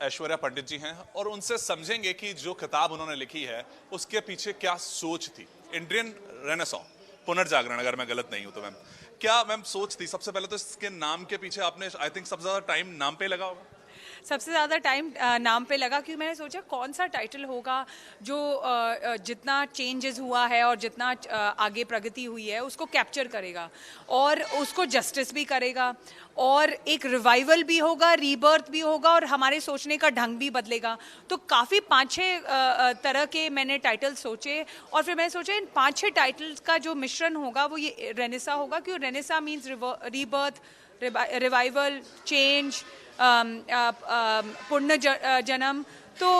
ऐश्वर्या पंडित जी हैं और उनसे समझेंगे कि जो किताब उन्होंने लिखी है उसके पीछे क्या सोच थी। इंडियन रेनेसां, पुनर्जागरण, अगर मैं गलत नहीं हूं तो मैम क्या मैम सोच थी? सबसे पहले तो इसके नाम के पीछे आपने आई थिंक सबसे ज्यादा टाइम नाम पे लगा होगा। सबसे ज़्यादा टाइम नाम पे लगा क्योंकि मैंने सोचा कौन सा टाइटल होगा जो जितना चेंजेस हुआ है और जितना आगे प्रगति हुई है उसको कैप्चर करेगा और उसको जस्टिस भी करेगा और एक रिवाइवल भी होगा, रीबर्थ भी होगा और हमारे सोचने का ढंग भी बदलेगा। तो काफ़ी 5-6 तरह के मैंने टाइटल सोचे और फिर मैंने सोचा इन 5-6 टाइटल्स का जो मिश्रण होगा वो ये रेनेसा होगा, क्योंकि Renaissance means rebirth, revival, change, पुण्य जन्म। तो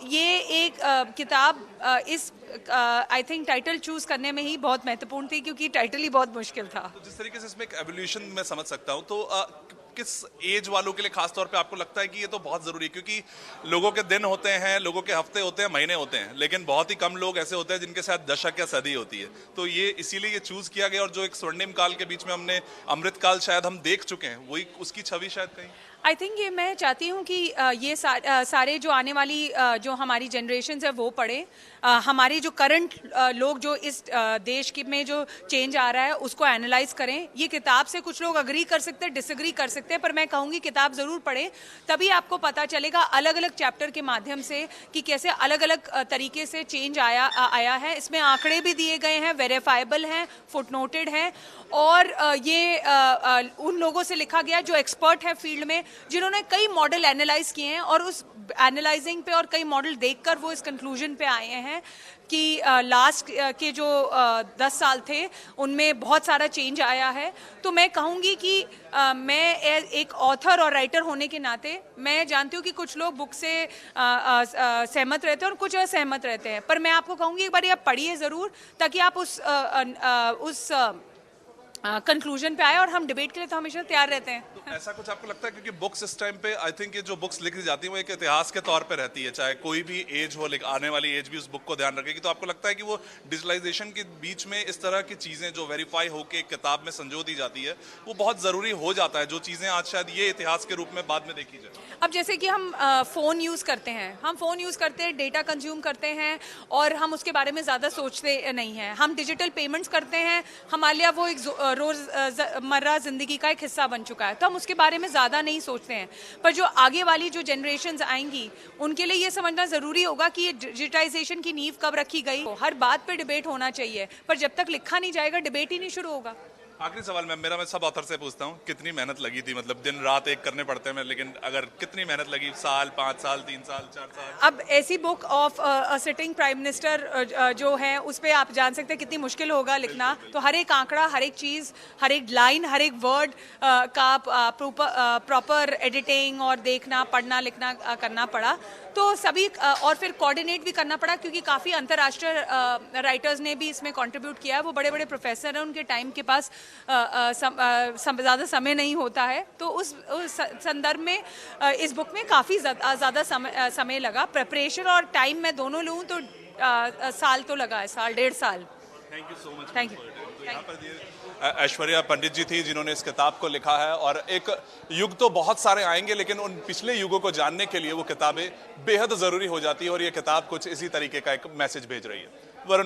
ये एक किताब इस आई थिंक टाइटल चूज करने में ही बहुत महत्वपूर्ण थी क्योंकि टाइटल ही बहुत मुश्किल था। तो जिस तरीके से इसमें एक एवोल्यूशन मैं समझ सकता हूँ, तो किस एज वालों के लिए खास तौर पे आपको लगता है कि ये तो बहुत जरूरी है? क्योंकि लोगों के दिन होते हैं, लोगों के हफ्ते होते हैं, महीने होते हैं, लेकिन बहुत ही कम लोग ऐसे होते हैं जिनके साथ दशक या सदी होती है। तो ये इसीलिए ये चूज किया गया और जो एक स्वर्णिम काल के बीच में हमने अमृत काल शायद हम देख चुके हैं, वही उसकी छवि शायद कहीं। आई थिंक ये मैं चाहती हूँ कि ये सारे जो आने वाली जो हमारी जनरेशन है वो पढ़ें। हमारे जो करंट लोग जो इस देश की में जो चेंज आ रहा है उसको एनालाइज करें। ये किताब से कुछ लोग अग्री कर सकते हैं, डिसएग्री कर सकते हैं, पर मैं कहूँगी किताब ज़रूर पढ़ें, तभी आपको पता चलेगा अलग अलग चैप्टर के माध्यम से कि कैसे अलग अलग तरीके से चेंज आया है। इसमें आंकड़े भी दिए गए हैं, वेरीफाइबल हैं, फुटनोटेड हैं और ये उन लोगों से लिखा गया जो एक्सपर्ट है फील्ड में, जिन्होंने कई मॉडल एनालाइज किए हैं और उस एनालाइजिंग पे और कई मॉडल देखकर वो इस कंक्लूजन पे आए हैं कि लास्ट के जो 10 साल थे उनमें बहुत सारा चेंज आया है। तो मैं कहूँगी कि मैं एक ऑथर और राइटर होने के नाते मैं जानती हूँ कि कुछ लोग बुक से सहमत रहते हैं और कुछ असहमत रहते हैं, पर मैं आपको कहूँगी एक बार आप पढ़िए ज़रूर ताकि आप उस कंक्लूजन पे आए, और हम डिबेट के लिए तो हमेशा तैयार रहते हैं। तो ऐसा कुछ आपको लगता है? क्योंकि बुक्स इस टाइम पे आई थिंक ये जो बुक्स लिखी जाती है वो एक इतिहास के तौर पे रहती है, चाहे कोई भी एज हो, आने वाली एज भी उस बुक को ध्यान रखेगी। तो आपको लगता है कि वो डिजिटलाइजेशन के बीच में इस तरह की चीजें जो वेरीफाई होके किताब में संजो दी जाती है वो बहुत जरूरी हो जाता है, जो चीजें आज शायद ये इतिहास के रूप में बाद में देखी जाए। अब जैसे कि हम फ़ोन यूज़ करते हैं, डेटा कंज्यूम करते हैं और हम उसके बारे में ज़्यादा सोचते नहीं हैं। हम डिजिटल पेमेंट्स करते हैं, हमारे लिए वो एक रोज़मर्रा ज़िंदगी का एक हिस्सा बन चुका है, तो हम उसके बारे में ज़्यादा नहीं सोचते हैं। पर जो आगे वाली जो जनरेशन्स आएंगी उनके लिए ये समझना ज़रूरी होगा कि ये डिजिटाइजेशन की नींव कब रखी गई। हर बात पे डिबेट होना चाहिए, पर जब तक लिखा नहीं जाएगा डिबेट ही नहीं शुरू होगा। आखिरी सवाल मैम मेरा, मैं सब ऑथर से पूछता हूँ, कितनी मेहनत लगी थी? मतलब दिन रात एक करने पड़ते हैं, लेकिन अगर कितनी मेहनत लगी? साल, 5 साल, 3 साल, 4 साल? अब ऐसी book of sitting prime minister जो है उस पर आप जान सकते हैं कितनी मुश्किल होगा लिखना। तो हर एक आंकड़ा, हर एक चीज़, हर एक लाइन, हर एक वर्ड का प्रॉपर एडिटिंग और देखना, पढ़ना, लिखना करना पड़ा। तो सभी और फिर कोऑर्डिनेट भी करना पड़ा क्योंकि काफ़ी अंतर्राष्ट्रीय राइटर्स ने भी इसमें कंट्रीब्यूट किया है। वो बड़े बड़े प्रोफेसर हैं, उनके टाइम के पास ज़्यादा समय नहीं होता है, तो उस संदर्भ में इस बुक में काफ़ी ज़्यादा समय लगा। प्रिपरेशन और टाइम मैं दोनों लूँ तो साल तो लगा है, साल 1.5 साल। Thank you so much. Thank you. Aishwarya Pandit ji थी जिन्होंने इस किताब को लिखा है, और एक युग तो बहुत सारे आएंगे लेकिन उन पिछले युगों को जानने के लिए वो किताबें बेहद ज़रूरी हो जाती है, और ये किताब कुछ इसी तरीके का एक मैसेज भेज रही है। वरुण